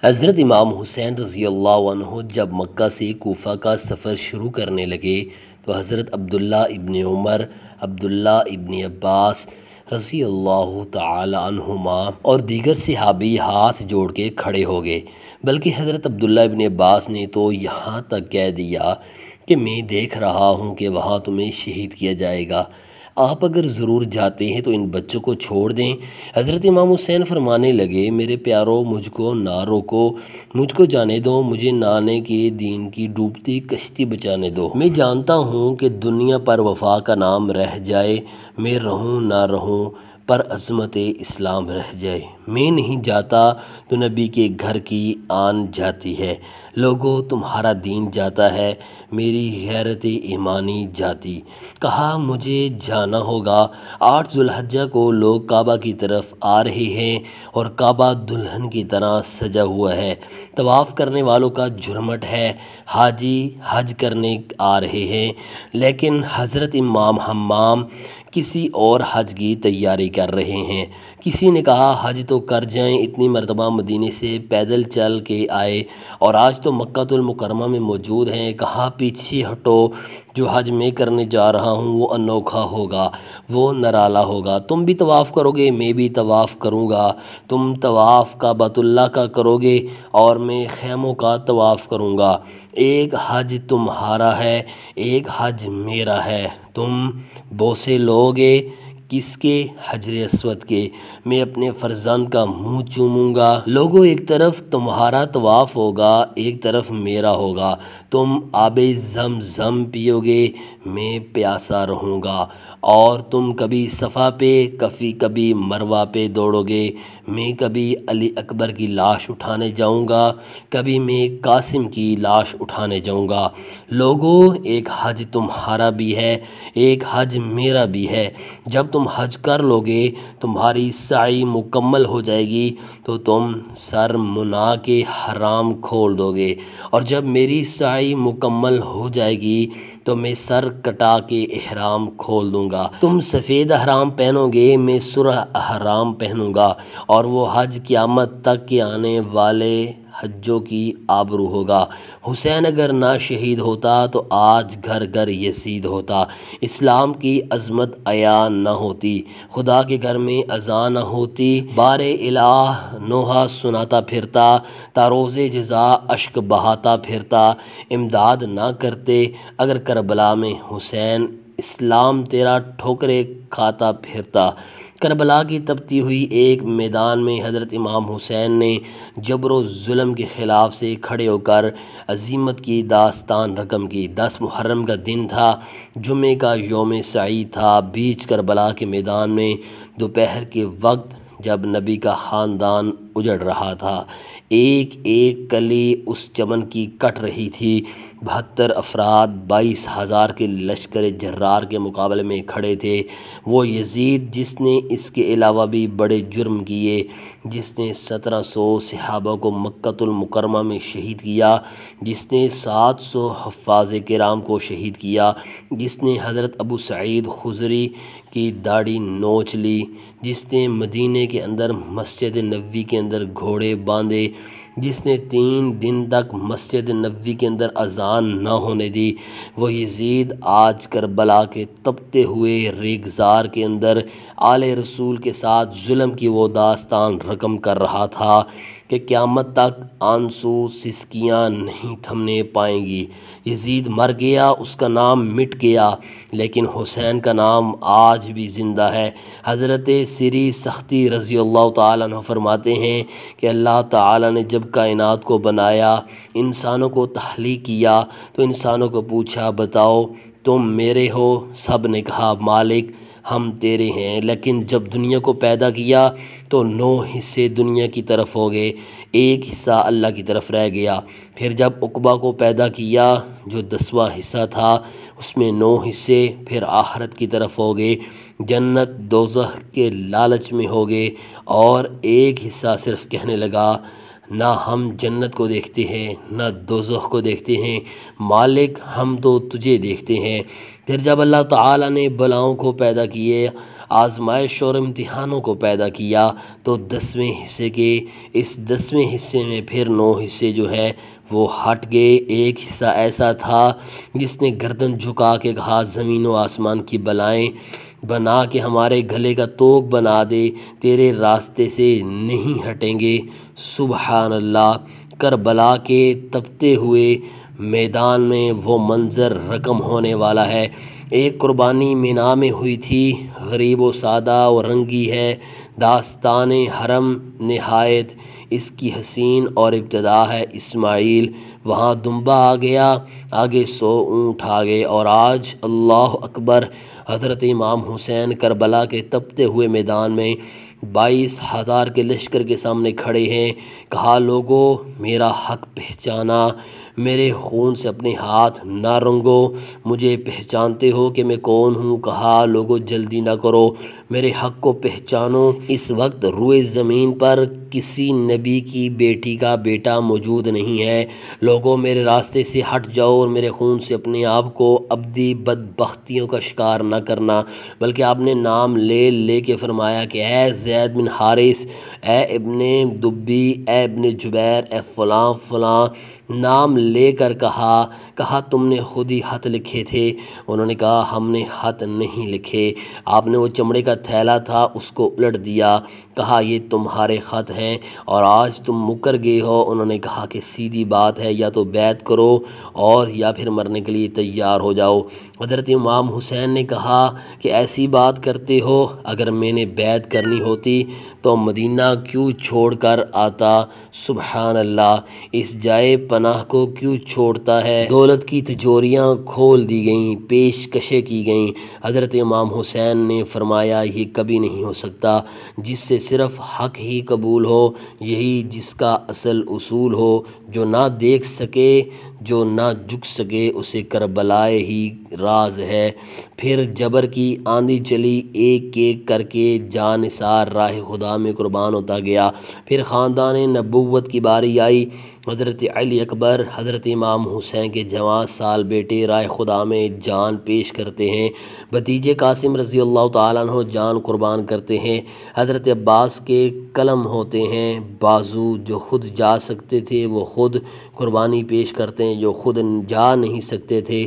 حضرت امام حسین رضی اللہ عنہ جب مکہ سے کوفہ کا سفر شروع کرنے لگے تو حضرت عبداللہ ابن عمر، عبداللہ ابن عباس رضی اللہ تعالی عنہما اور دیگر صحابی ہاتھ جوڑ کے کھڑے ہو گئے، بلکہ حضرت عبداللہ ابن عباس نے تو یہاں تک کہہ دیا کہ میں دیکھ رہا ہوں کہ وہاں تمہیں شہید کیا جائے گا، آپ اگر ضرور جاتے ہیں تو ان بچوں کو چھوڑ دیں۔ حضرت امام حسین فرمانے لگے، میرے پیارو مجھ کو نہ روکو، مجھ کو جانے دو، مجھے نانے کے دین کی ڈوبتی کشتی بچانے دو۔ میں جانتا ہوں کہ دنیا پر وفا کا نام رہ جائے، میں رہوں نہ رہوں پر عظمت اسلام رہ جائے۔ میں نہیں جاتا تو نبی کے گھر کی آن جاتی ہے، لوگوں تمہارا دین جاتا ہے، میری غیرت ایمانی جاتی۔ کہا مجھے جانا ہوگا۔ 8 ذو الحجہ کو لوگ کعبہ کی طرف آ رہے ہیں اور کعبہ دلہن کی طرح سجا ہوا ہے، طواف کرنے والوں کا جھرمٹ ہے، حاجی حج کرنے آ رہے ہیں، لیکن حضرت امام حمام کسی اور حج کی تیاری کر رہے ہیں۔ کسی نے کہا حج تو کر جائیں، اتنی مرتبہ مدینے سے پیدل چل کے آئے اور آج تو مکہ المکرمہ میں موجود ہیں۔ کہا پیچھے ہٹو، جو حج میں کرنے جا رہا ہوں وہ انوکھا ہوگا، وہ نرالا ہوگا۔ تم بھی طواف کرو گے، میں بھی طواف کروں گا، تم طواف کعبۃ اللہ کا کرو گے اور میں خیموں کا طواف کروں گا۔ ایک حج تمہارا ہے، ایک حج میرا ہے، تم بوسے لو گے کس کے؟ حجر اسود کے۔ میں اپنے فرزند کا منہ چوموں گا۔ لوگوں ایک طرف تمہارا طواف ہوگا، ایک طرف میرا ہوگا، تم آب زمزم پیو گے، میں پیاسا رہوں گا، اور تم کبھی صفا پہ کبھی مروہ پہ دوڑو گے، میں کبھی علی اکبر کی لاش اٹھانے جاؤں گا، کبھی میں قاسم کی لاش اٹھانے جاؤں گا۔ لوگوں ایک حج تمہارا بھی ہے، ایک حج میرا بھی ہے۔ جب تم حج کر لو گے، تمہاری سعی مکمل ہو جائے گی تو تم سر منا کے حرام کھول دو گے، اور جب میری سعی مکمل ہو جائے گی تو میں سر کٹا کے احرام کھول دوں گا۔ تم سفید احرام پہنو گے، میں سرخ احرام پہنوں گا، اور وہ حج قیامت تک کے آنے والے حجوں کی آبرو ہوگا۔ حسین اگر نہ شہید ہوتا تو آج گھر گھر یزید ہوتا، اسلام کی عظمت عیاں نہ ہوتی، خدا کے گھر میں اذان نہ ہوتی، بار الہ نوحہ سناتا پھرتا، تا روز جزا اشک بہاتا پھرتا، امداد نہ کرتے اگر کربلا میں حسین، اسلام تیرا ٹھوکرے کھاتا پھرتا۔ کربلا کی تپتی ہوئی ایک میدان میں حضرت امام حسین نے جبر و ظلم کے خلاف سے کھڑے ہو کر عزیمت کی داستان رقم کی۔ 10 محرم کا دن تھا، جمعے کا یوم سعید تھا، بیچ کربلا کے میدان میں دوپہر کے وقت جب نبی کا خاندان اجڑ رہا تھا، ایک ایک کلی اس چمن کی کٹ رہی تھی، 72 افراد 22,000 کے لشکر جرار کے مقابلے میں کھڑے تھے۔ وہ یزید جس نے اس کے علاوہ بھی بڑے جرم کیے، جس نے 1700 صحابہ کو مکہ المکرمہ میں شہید کیا، جس نے 700 حفاظ کرام کو شہید کیا، جس نے حضرت ابو سعید خدری کی داڑھی نوچ لی، جس نے مدینے کے اندر مسجد نبوی کے اندر گھوڑے باندھے، جس نے 3 دن تک مسجد نبوی کے اندر اذان نہ ہونے دی، وہ یزید آج کربلا کے تپتے ہوئے ریگزار کے اندر آل رسول کے ساتھ ظلم کی وہ داستان رقم کر رہا تھا کہ قیامت تک آنسو سسکیاں نہیں تھمنے پائیں گی۔ یزید مر گیا، اس کا نام مٹ گیا، لیکن حسین کا نام آج بھی زندہ ہے۔ حضرت سری سختی رضی اللہ تعالیٰ عنہ فرماتے ہیں کہ اللہ تعالیٰ نے جب کائنات کو بنایا، انسانوں کو تخلیق کیا تو انسانوں کو پوچھا بتاؤ تم میرے ہو؟ سب نے کہا مالک ہم تیرے ہیں، لیکن جب دنیا کو پیدا کیا تو 9 حصے دنیا کی طرف ہو گئے، ایک حصہ اللہ کی طرف رہ گیا۔ پھر جب عقبہ کو پیدا کیا جو 10واں حصہ تھا، اس میں 9 حصے پھر آخرت کی طرف ہو گئے، جنت دوزخ کے لالچ میں ہو گئے، اور ایک حصہ صرف کہنے لگا نہ ہم جنت کو دیکھتے ہیں نہ دوزخ کو دیکھتے ہیں، مالک ہم تو تجھے دیکھتے ہیں۔ پھر جب اللہ تعالیٰ نے بلاؤں کو پیدا کیے، آزمائش اور امتحانوں کو پیدا کیا تو 10ویں حصے کے اس 10ویں حصے میں پھر 9 حصے جو ہے وہ ہٹ گئے۔ ایک حصہ ایسا تھا جس نے گردن جھکا کے کہا زمین و آسمان کی بلائیں بنا کے ہمارے گلے کا توق بنا دے، تیرے راستے سے نہیں ہٹیں گے۔ سبحان اللہ، کربلا کے تپتے ہوئے میدان میں وہ منظر رقم ہونے والا ہے۔ ایک قربانی مینا میں ہوئی تھی، غریب و سادہ و رنگی ہے داستان حرم نہایت اس کی حسین اور ابتدا ہے اسماعیل۔ وہاں دمبا آ گیا، آگے 100 اونٹ آ گئے، اور آج اللہ اکبر حضرت امام حسین کربلا کے تپتے ہوئے میدان میں 22,000 کے لشکر کے سامنے کھڑے ہیں۔ کہا لوگو میرا حق پہچانا، میرے خون سے اپنے ہاتھ نہ رنگو، مجھے پہچانتے ہو کہ میں کون ہوں؟ کہا لوگو جلدی نہ کرو، میرے حق کو پہچانو۔ اس وقت روئے زمین پر کسی نبی کی بیٹی کا بیٹا موجود نہیں ہے۔ لوگوں میرے راستے سے ہٹ جاؤ اور میرے خون سے اپنے آپ کو ابدی بدبختیوں کا شکار نہ کرنا۔ بلکہ آپ نے نام لے لے کے فرمایا کہ اے زید بن حارث، اے ابن دبی، اے ابن جبیر، اے فلاں فلاں، نام لے کر کہا تم نے خود ہی خط لکھے تھے؟ انہوں نے کہا ہم نے خط نہیں لکھے۔ آپ نے وہ چمڑے کا تھیلا تھا اس کو الٹ دیا، کہا یہ تمہارے خط ہیں اور آج تم مکر گئے ہو۔ انہوں نے کہا کہ سیدھی بات ہے، یا تو بیعت کرو اور یا پھر مرنے کے لیے تیار ہو جاؤ۔ حضرت امام حسین نے کہا کہ ایسی بات کرتے ہو، اگر میں نے بیعت کرنی ہوتی تو مدینہ کیوں چھوڑ کر آتا؟ سبحان اللہ، اس جائے پناہ کو کیوں چھوڑتا ہے؟ دولت کی تجوریاں کھول دی گئیں، پیشکشیں کی گئیں۔ حضرت امام حسین نے فرمایا یہ کبھی نہیں ہو سکتا، جس سے صرف حق ہی قبول ہو، یہی جس کا اصل اصول ہو۔ جو نہ دیکھ سکے، جو نہ جھک سکے، اسے کربلائے ہی راز ہے۔ پھر جبر کی آندھی چلی، ایک ایک کر کے جان نثار راہ خدا میں قربان ہوتا گیا۔ پھر خاندان نبوت کی باری آئی۔ حضرت علی اکبر، حضرت امام حسین کے جوان سال بیٹے راہ خدا میں جان پیش کرتے ہیں۔ بھتیجے قاسم رضی اللہ تعالیٰ عنہ جان قربان کرتے ہیں۔ حضرت عباس کے قلم ہوتے ہیں بازو، جو خود جا سکتے تھے وہ خود قربانی پیش کرتے ہیں، جو خود جا نہیں سکتے تھے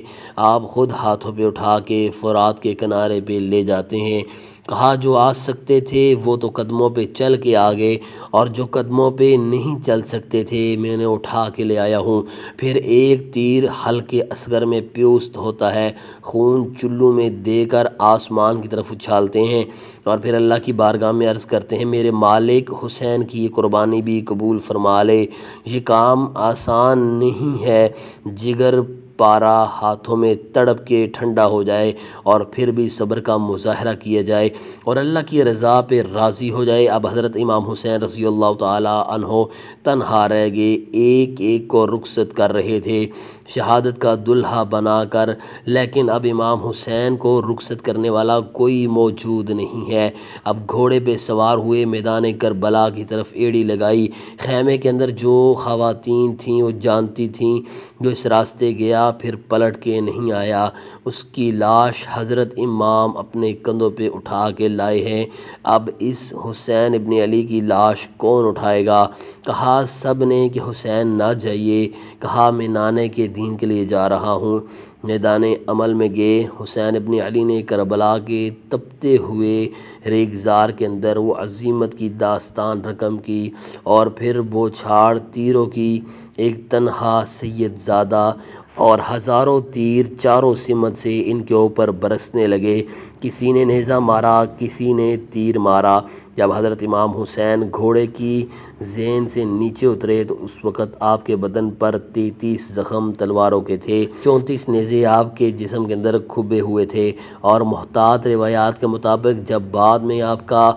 آپ خود ہاتھوں پہ اٹھا کے فرات کے کنارے پہ لے جاتے ہیں۔ کہا جو آ سکتے تھے وہ تو قدموں پہ چل کے آ گئے، اور جو قدموں پہ نہیں چل سکتے تھے میں نے اٹھا کے لے آیا ہوں۔ پھر ایک تیر حلقے اصغر میں پیوست ہوتا ہے، خون چلو میں دے کر آسمان کی طرف اچھالتے ہیں، اور پھر اللہ کی بارگاہ میں عرض کرتے ہیں میرے مالک حسین کی یہ قربانی بھی قبول فرما لے۔ یہ کام آسان نہیں ہے، جگر پارا ہاتھوں میں تڑپ کے ٹھنڈا ہو جائے اور پھر بھی صبر کا مظاہرہ کیا جائے اور اللہ کی رضا پہ راضی ہو جائے۔ اب حضرت امام حسین رضی اللہ تعالیٰ عنہ تنہا رہ گئے، ایک ایک کو رخصت کر رہے تھے شہادت کا دلہا بنا کر، لیکن اب امام حسین کو رخصت کرنے والا کوئی موجود نہیں ہے۔ اب گھوڑے پہ سوار ہوئے میدان کربلا کی طرف ایڑی لگائی۔ خیمے کے اندر جو خواتین تھیں وہ جانتی تھیں جو اس راستے گیا پھر پلٹ کے نہیں آیا، اس کی لاش حضرت امام اپنے کندھوں پہ اٹھا کے لائے ہیں۔ اب اس حسین ابن علی کی لاش کون اٹھائے گا؟ کہا سب نے کہ حسین نہ جائیے، کہا میں نانے کے دین کے لیے جا رہا ہوں۔ میدان عمل میں گئے، حسین ابن علی نے کربلا کے تپتے ہوئے ریگزار کے اندر وہ عظیمت کی داستان رقم کی، اور پھر بوچھاڑ تیروں کی، ایک تنہا سید زادہ اور ہزاروں تیر چاروں سمت سے ان کے اوپر برسنے لگے۔ کسی نے نیزہ مارا، کسی نے تیر مارا۔ جب حضرت امام حسین گھوڑے کی زین سے نیچے اترے تو اس وقت آپ کے بدن پر 33 زخم تلواروں کے تھے، 34 نیزے آپ کے جسم کے اندر کھبے ہوئے تھے، اور محتاط روایات کے مطابق جب بعد میں آپ کا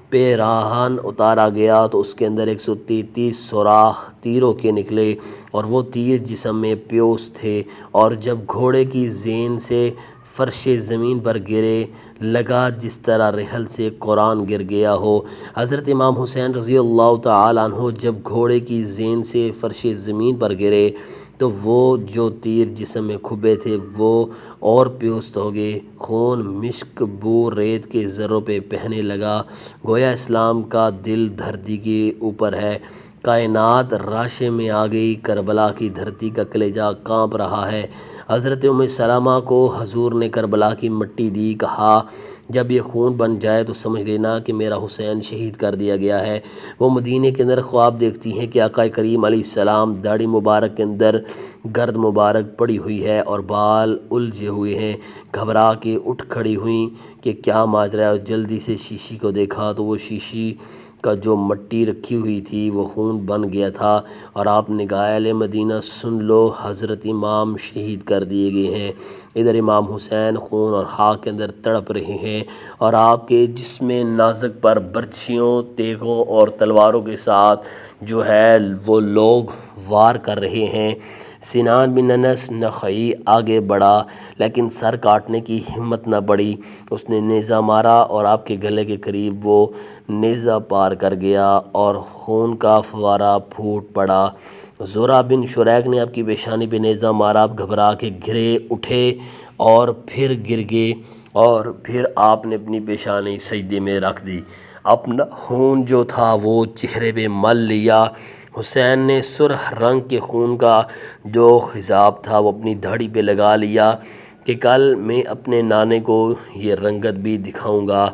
پیراہن اتارا گیا تو اس کے اندر 133 سوراخ تیروں کے نکلے، اور وہ تیر جسم میں پیوست تھے، اور جب گھوڑے کی زین سے فرش زمین پر گرے، لگا جس طرح رحل سے قرآن گر گیا ہو۔ حضرت امام حسین رضی اللہ تعالیٰ عنہ جب گھوڑے کی زین سے فرش زمین پر گرے تو وہ جو تیر جسم میں کھبے تھے وہ اور پیوست ہو گئے، خون مشک بو ریت کے ذروں پہ بہنے لگا، گویا اسلام کا دل دھرتی کے اوپر ہے، کائنات راشے میں آ گئی، کربلا کی دھرتی کا کلیجہ کانپ رہا ہے۔ حضرت ام سلمہ کو حضور نے کربلا کی مٹی دی، کہا جب یہ خون بن جائے تو سمجھ لینا کہ میرا حسین شہید کر دیا گیا ہے۔ وہ مدینے کے اندر خواب دیکھتی ہیں کہ آقا کریم علیہ السلام داڑھی مبارک کے اندر گرد مبارک پڑی ہوئی ہے اور بال الجھے ہوئے ہیں، گھبرا کے اٹھ کھڑی ہوئیں کہ کیا ماجرا ہے، اور جلدی سے شیشی کو دیکھا تو وہ شیشی کا جو مٹی رکھی ہوئی تھی وہ خون بن گیا تھا، اور آپ نے کہا اہل مدینہ سن لو، حضرت امام شہید کر دیے گئے ہیں۔ ادھر امام حسین خون اور خاک کے اندر تڑپ رہے ہیں اور آپ کے جسم نازک پر برچھیوں، تیغوں اور تلواروں کے ساتھ جو ہے وہ لوگ وار کر رہے ہیں۔ سنان بن انس نخعی آگے بڑھا لیکن سر کاٹنے کی ہمت نہ پڑی، اس نے نیزہ مارا اور آپ کے گلے کے قریب وہ نیزہ پار کر گیا اور خون کا فوارہ پھوٹ پڑا۔ زورا بن شریک نے آپ کی پیشانی پہ نیزہ مارا، آپ گھبرا کے گرے، اٹھے اور پھر گر گئے، اور پھر آپ نے اپنی پیشانی سجدے میں رکھ دی، اپنا خون جو تھا وہ چہرے پہ مل لیا۔ حسین نے سرخ رنگ کے خون کا جو خضاب تھا وہ اپنی داڑھی پہ لگا لیا کہ کل میں اپنے نانے کو یہ رنگت بھی دکھاؤں گا۔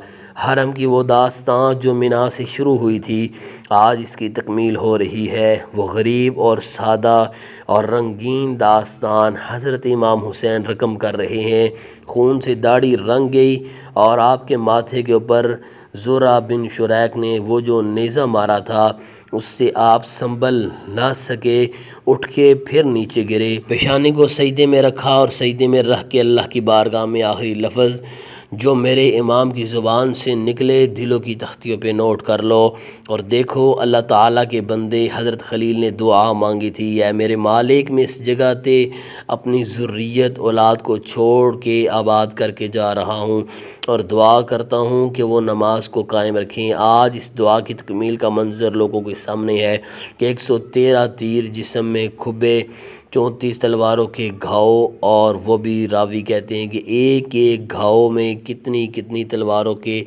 حرم کی وہ داستان جو مینا سے شروع ہوئی تھی آج اس کی تکمیل ہو رہی ہے۔ وہ غریب اور سادہ اور رنگین داستان حضرت امام حسین رقم کر رہے ہیں۔ خون سے داڑھی رنگ گئی اور آپ کے ماتھے کے اوپر زورا بن شریک نے وہ جو نیزہ مارا تھا اس سے آپ سنبھل نہ سکے، اٹھ کے پھر نیچے گرے، پیشانی کو سجدے میں رکھا اور سجدے میں رکھ کے اللہ کی بارگاہ میں آخری لفظ جو میرے امام کی زبان سے نکلے دلوں کی تختیوں پہ نوٹ کر لو۔ اور دیکھو اللہ تعالیٰ کے بندے حضرت خلیل نے دعا مانگی تھی، اے میرے مالک میں اس جگہ تے اپنی ذریت اولاد کو چھوڑ کے آباد کر کے جا رہا ہوں اور دعا کرتا ہوں کہ وہ نماز کو قائم رکھیں۔ آج اس دعا کی تکمیل کا منظر لوگوں کے سامنے ہے کہ 113 تیر جسم میں کھبے، 34 تلواروں کے گھاؤ، اور وہ بھی راوی کہتے ہیں کہ ایک ایک گھاؤ میں کتنی کتنی تلواروں کے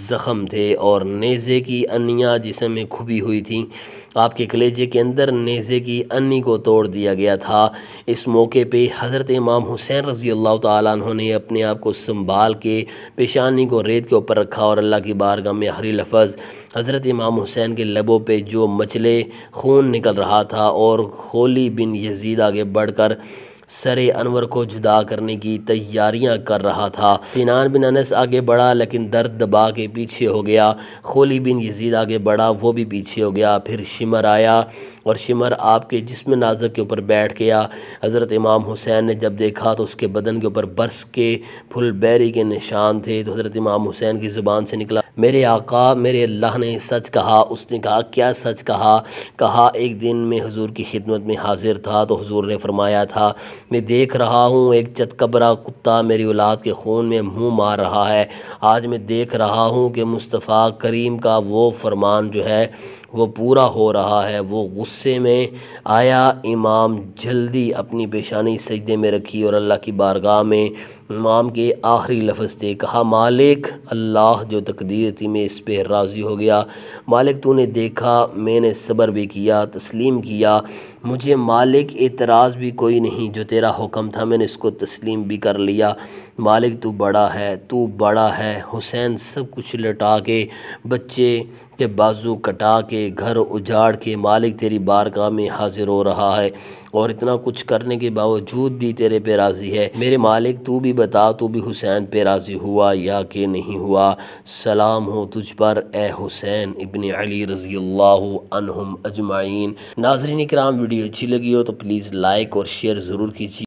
زخم تھے، اور نیزے کی انیاں جسم میں کھبی ہوئی تھیں۔ آپ کے کلیجے کے اندر نیزے کی انی کو توڑ دیا گیا تھا۔ اس موقع پہ حضرت امام حسین رضی اللہ تعالیٰ عنہ نے اپنے آپ کو سنبھال کے پیشانی کو ریت کے اوپر رکھا اور اللہ کی بارگاہ میں آخری لفظ حضرت امام حسین کے لبوں پہ جو مچلے خون نکل رہا تھا، اور خولی بن یزید آگے بڑھ کر سر انور کو جدا کرنے کی تیاریاں کر رہا تھا۔ سنان بن انس آگے بڑھا لیکن درد دبا کے پیچھے ہو گیا، خولی بن یزید آگے بڑھا، وہ بھی پیچھے ہو گیا، پھر شمر آیا اور شمر آپ کے جسم نازک کے اوپر بیٹھ گیا۔ حضرت امام حسین نے جب دیکھا تو اس کے بدن کے اوپر برس کے پھل بیری کے نشان تھے، تو حضرت امام حسین کی زبان سے نکلا میرے آقا میرے اللہ نے سچ کہا۔ اس نے کہا کیا سچ کہا؟ کہا ایک دن میں حضور کی خدمت میں حاضر تھا تو حضور نے فرمایا تھا میں دیکھ رہا ہوں ایک چتکبرا کتا میری اولاد کے خون میں منہ مار رہا ہے، آج میں دیکھ رہا ہوں کہ مصطفیٰ کریم کا وہ فرمان جو ہے وہ پورا ہو رہا ہے۔ وہ غصے میں آیا، امام جلدی اپنی پیشانی سجدے میں رکھی اور اللہ کی بارگاہ میں امام کے آخری لفظ تھے، کہا مالک اللہ جو تقدیر تھی میں اس پہ راضی ہو گیا، مالک تو نے دیکھا میں نے صبر بھی کیا، تسلیم کیا، مجھے مالک اعتراض بھی کوئی نہیں، جو تیرا حکم تھا میں نے اس کو تسلیم بھی کر لیا، مالک تو بڑا ہے، تو بڑا ہے۔ حسین سب کچھ لٹا کے، بچے کے بازو کٹا کے، گھر اجاڑ کے مالک تیری بارگاہ میں حاضر ہو رہا ہے، اور اتنا کچھ کرنے کے باوجود بھی تیرے پہ راضی ہے، میرے مالک تو بھی بتا تو بھی حسین پہ راضی ہوا یا کہ نہیں ہوا؟ سلام ہو تجھ پر اے حسین ابن علی رضی اللہ عنہم اجمعین۔ ناظرین کرام ویڈیو اچھی لگی ہو تو پلیز لائک اور شیئر ضرور کیجیے۔